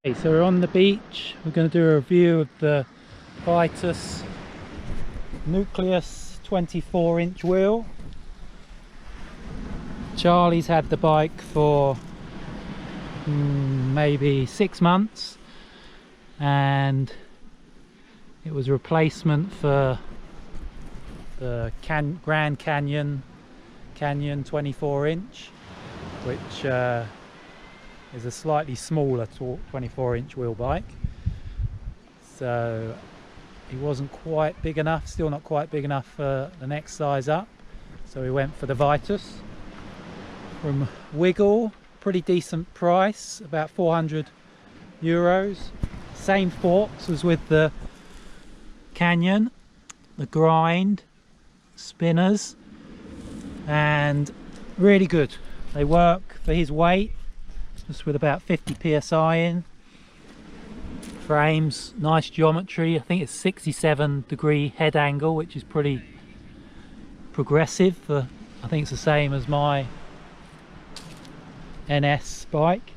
Okay, so we're on the beach. We're going to do a review of the Vitus Nucleus 24-inch wheel. Charlie's had the bike for maybe 6 months, and it was a replacement for the Grand Canyon 24-inch, which is a slightly smaller 24-inch wheel bike. So he wasn't quite big enough, still not quite big enough for the next size up, so we went for the Vitus from Wiggle. Pretty decent price, about €400. Same forks as with the Canyon, the grind spinners, and really good. They work for his weight, just with about 50 psi in. Frames, nice geometry. I think it's 67-degree head angle, which is pretty progressive for, I think it's the same as my NS bike.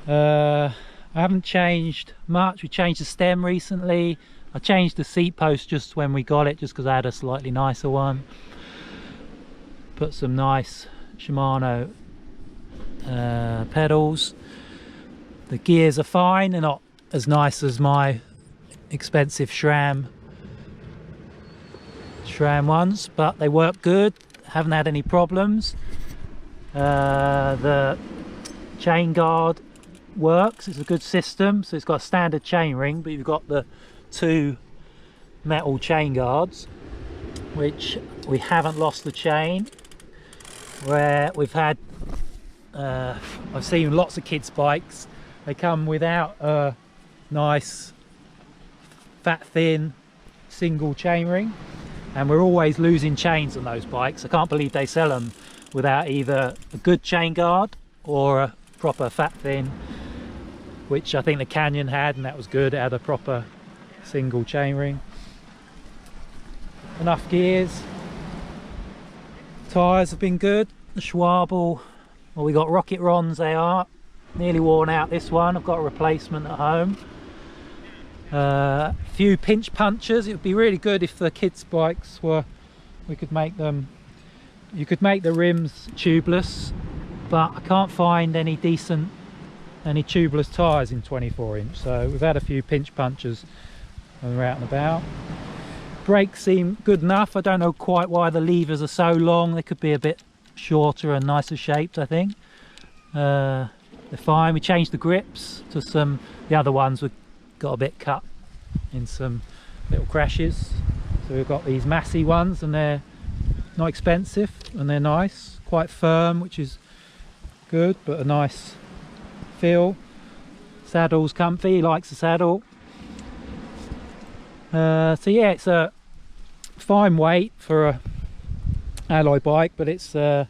I haven't changed much. We changed the stem recently. I changed the seat post just when we got it, just because I had a slightly nicer one. Put some nice Shimano pedals. The gears are fine. They're not as nice as my expensive SRAM ones, but they work good. Haven't had any problems. The chain guard works. It's a good system. So it's got a standard chain ring, but you've got the 2 metal chain guards, which we haven't lost the chain. Where we've had I've seen lots of kids' bikes, they come without a nice fat thin single chain ring, and we're always losing chains on those bikes. I can't believe they sell them without either a good chain guard or a proper fat thin, which I think the Canyon had, and that was good. It had a proper single chain ring. Enough gears. Tyres have been good. The Schwabel, well, we got rocket rons. They are nearly worn out, this one. I've got a replacement at home. A few pinch punchers. It would be really good if the kids' bikes were, we could make them, you could make the rims tubeless, but I can't find any tubeless tyres in 24-inch, so we've had a few pinch punchers when we're out and about. Brakes seem good enough. I don't know quite why the levers are so long. They could be a bit shorter and nicer shaped, I think. They're fine. We changed the grips to some, the other ones were got a bit cut in some little crashes, so we've got these Massey ones, and they're not expensive and they're nice, quite firm, which is good, but a nice feel. Saddle's comfy, he likes the saddle. So yeah, it's a fine weight for a alloy bike, but it's I'd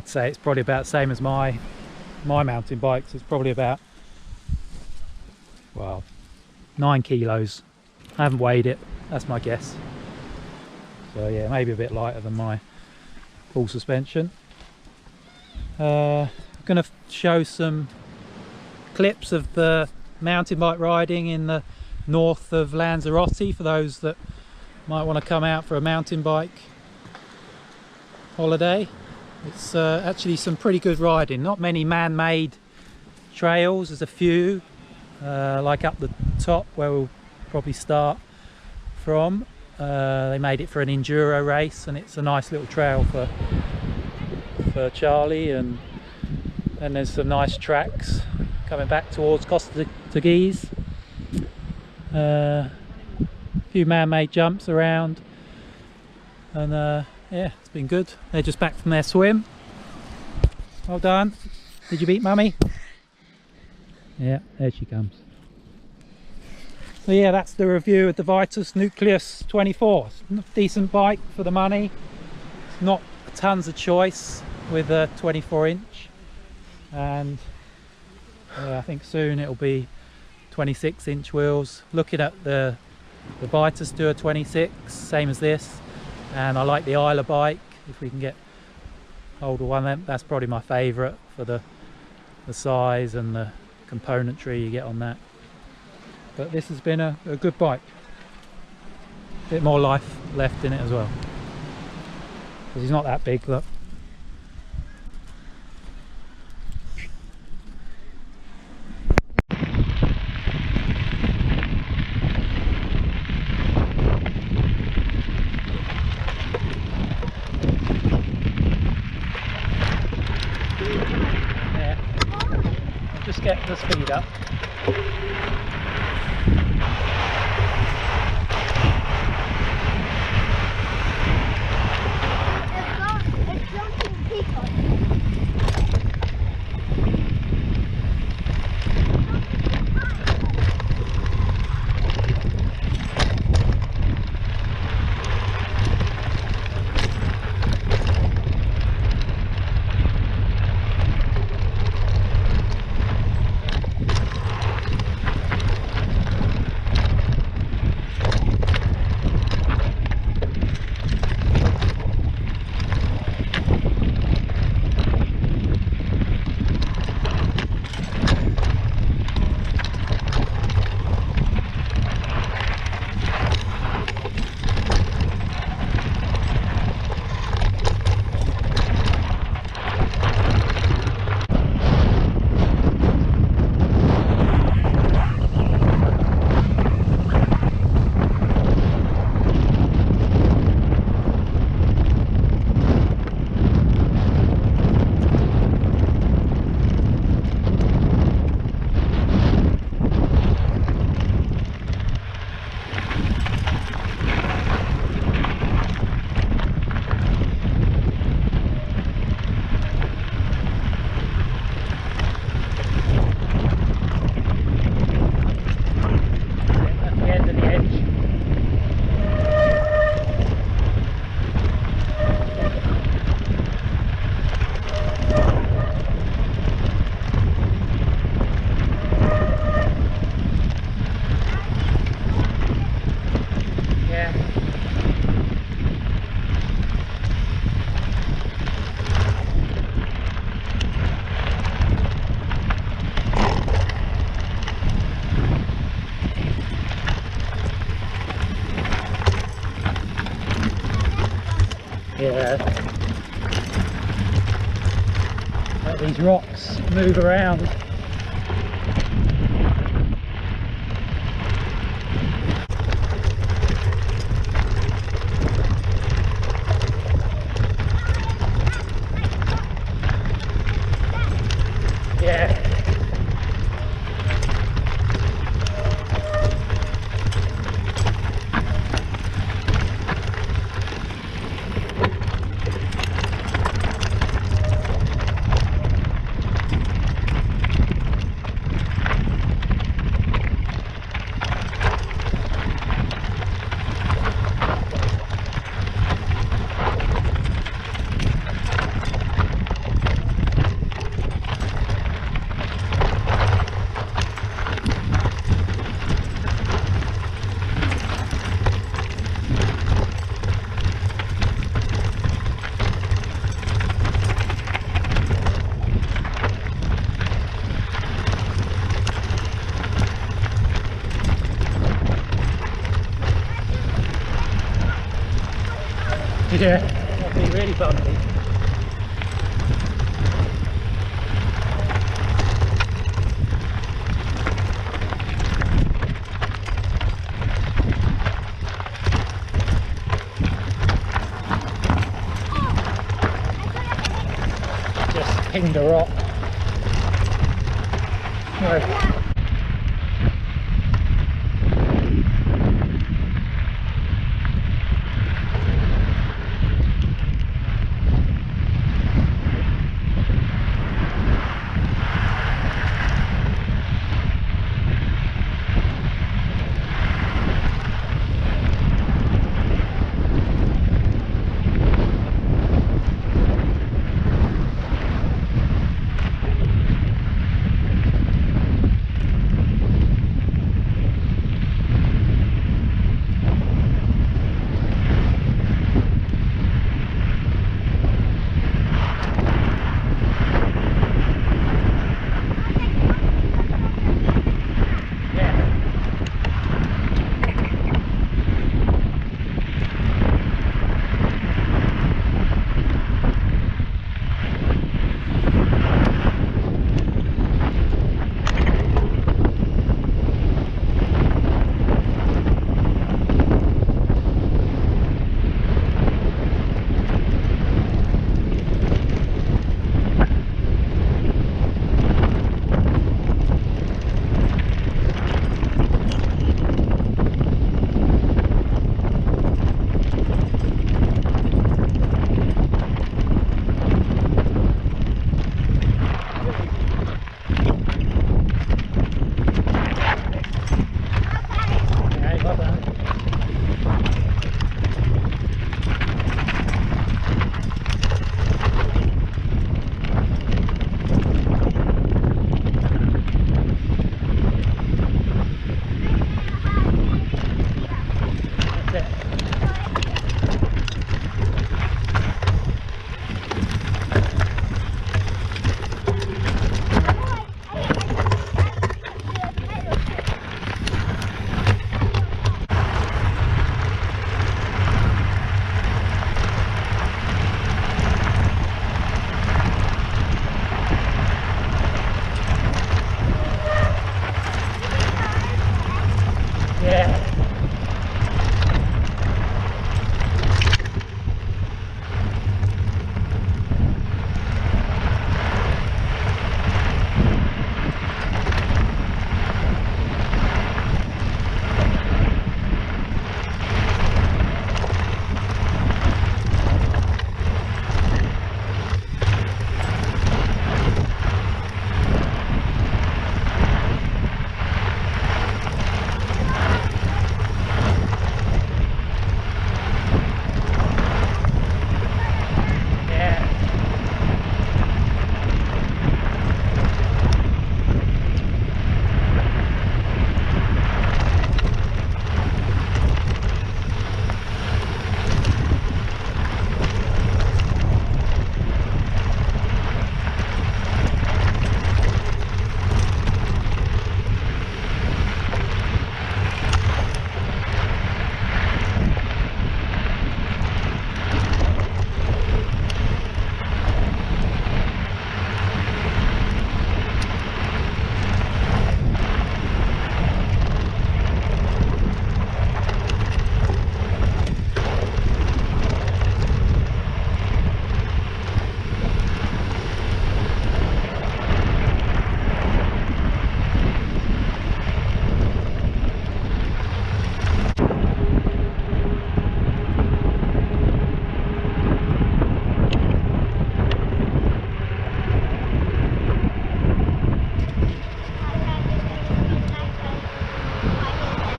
say it's probably about the same as my mountain bikes. It's probably about, well, 9 kilos. I haven't weighed it, that's my guess. So yeah, maybe a bit lighter than my full suspension. I'm going to show some clips of the mountain bike riding in the north of Lanzarote for those that might want to come out for a mountain bike holiday. It's actually some pretty good riding. Not many man-made trails. There's a few, like up the top where we'll probably start from. They made it for an enduro race, and it's a nice little trail for Charlie. And then there's some nice tracks coming back towards Costa Teguise. A few man-made jumps around, and yeah, it's been good. They're just back from their swim. Well done. Did you beat mummy? Yeah, there she comes. So yeah, that's the review of the Vitus Nucleus 24. Decent bike for the money. Not tons of choice with a 24-inch, and I think soon it'll be 26-inch wheels. Looking at the Vitus do a 26, same as this, and I like the Isla bike. If we can get hold of one, then that's probably my favourite for the the size and the componentry you get on that. But this has been a good bike. Bit more life left in it as well, because he's not that big, look. Yeah, just get the speed up. Yeah. Let these rocks move around. Yeah. Yeah, that'd be really bumpy. Just pinged a rock. No.